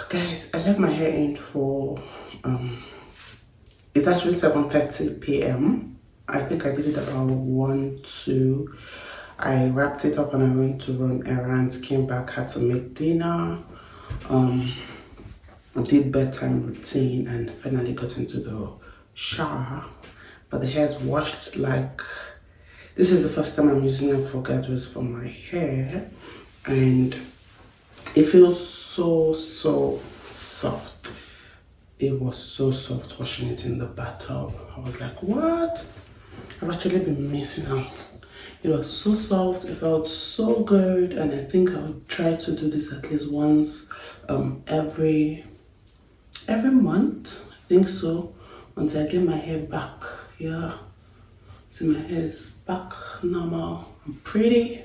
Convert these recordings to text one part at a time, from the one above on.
Guys, I left my hair in for it's actually 7:30 p.m. I think I did it about 1, 2. I wrapped it up and I went to run errands, came back, had to make dinner, did bedtime routine, and finally got into the shower. But the hair is washed. Like, this is the first time I'm using unforgettables for my hair, and it feels so soft. It was so soft washing it in the bathtub. I was like, what? I've actually been missing out. It was so soft, it felt so good, and I think I would try to do this at least once every month. I think so, until I get my hair back. Yeah, so my hair is back normal and pretty.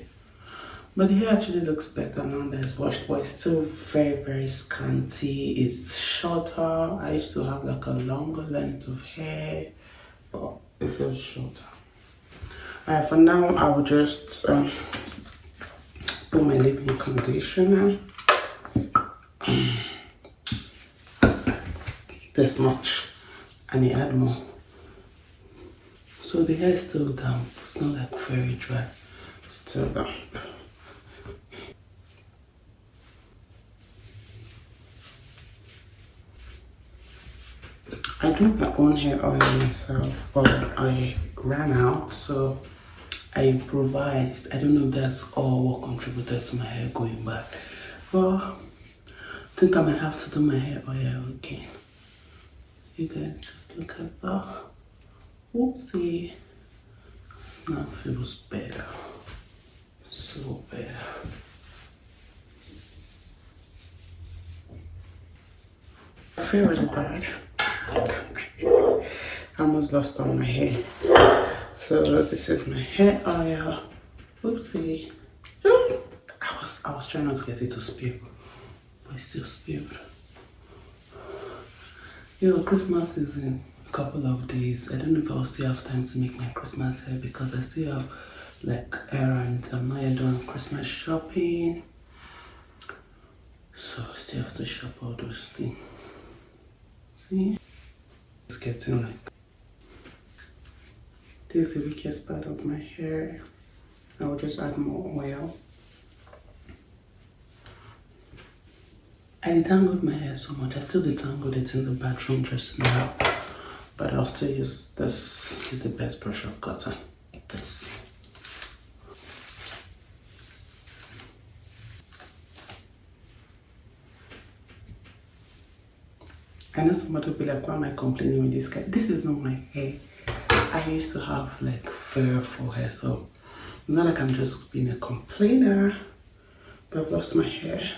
But the hair actually looks better now that it's washed, but it's still very scanty. It's shorter. I used to have like a longer length of hair, but it feels shorter. Alright, for now I will just put my leave-in conditioner. This much, I may add more. So the hair is still damp. It's not like very dry. It's still damp. I do my own hair oil myself, but I ran out, so I improvised. I don't know if that's all what contributed to my hair going bad, but I think I might have to do my hair oil again. You guys just look at that. Whoopsie. This now feels better. So better. I feel really bad. I almost lost all my hair. So this is my hair oil. Oopsie. I was trying not to get it to spill, but it still spilled. Christmas is in a couple of days. I don't know if I'll still have time to make my Christmas hair because I still have like errands. I'm not yet done Christmas shopping, so I still have to shop all those things. See? It's getting like, this is the weakest part of my hair. I will just add more oil. I detangled my hair so much. I still detangled it in the bathroom just now, but I'll still use this. It's the best brush I've gotten. This. I know somebody will be like, why am I complaining with this guy? This is not my hair. I used to have like very full hair, so it's not like I'm just being a complainer, but I've lost my hair.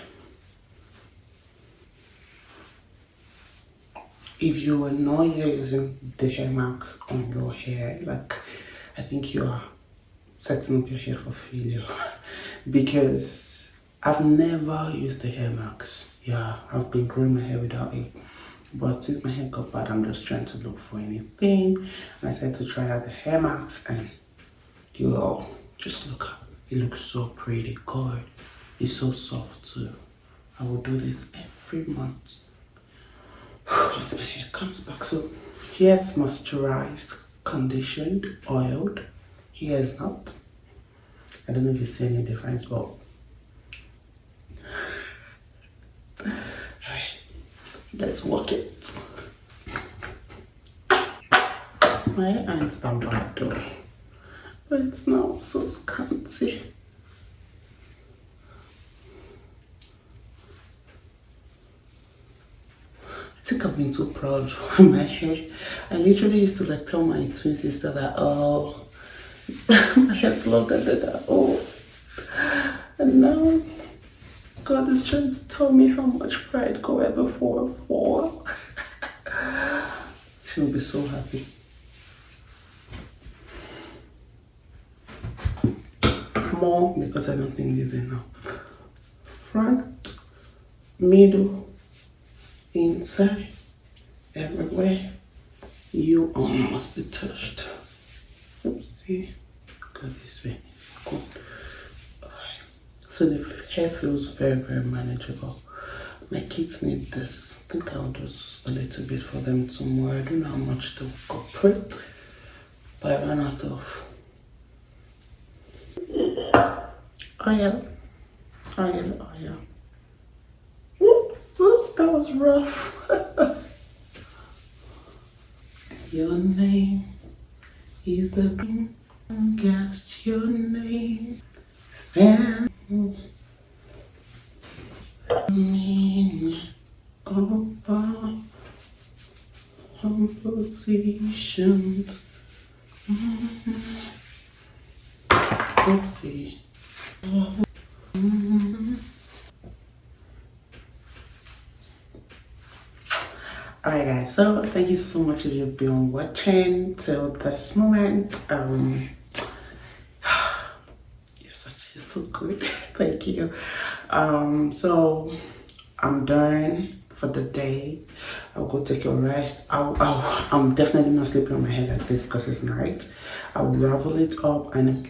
If you are not using the hair marks on your hair, like, I think you are setting up your hair for failure because I've never used the hair marks. Yeah, I've been growing my hair without it. But since my hair got bad, I'm just trying to look for anything. And I said to try out the hair marks, and you all just look up. It looks so pretty. God, it's so soft too. I will do this every month until my hair comes back. So here's moisturized, conditioned, oiled. Here is not. I don't know if you see any difference, but let's work it. My hair ain't that bad though, but it's now so scanty. I think I've been too proud of my hair. I literally used to like tell my twin sister that, oh, my hair's longer than that. Oh, and now God is trying to tell me how much pride go ever for. She'll be so happy. More because I don't think there's enough. Front, middle, inside, everywhere. You must be touched. Oopsie. Go this way. Cool. So the hair feels very manageable. My kids need this. I think I'll do a little bit for them tomorrow. I don't know how much to cooperate, but I ran out of oil. Oops, that was rough. Your name is the king. Guess your name. Stand me over positions. Oopsie. Alright guys, so thank you so much if you've been watching till this moment. You're so good. Thank you. So I'm done for the day. I'll go take a rest. I'm definitely not sleeping on my head like this because it's night. I'll ravel it up and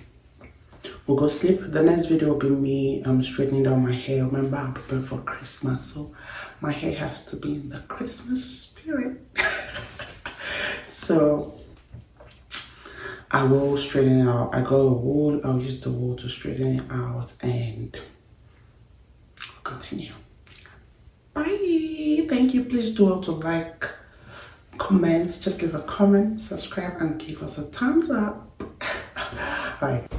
we'll go sleep. The next video will be me straightening down my hair. Remember, I'm preparing for Christmas, so my hair has to be in the Christmas spirit. So I will straighten it out. I got a wool. I'll use the wool to straighten it out and continue. Bye. Thank you. Please do also like, comment, just leave a comment, subscribe, and give us a thumbs up. All right.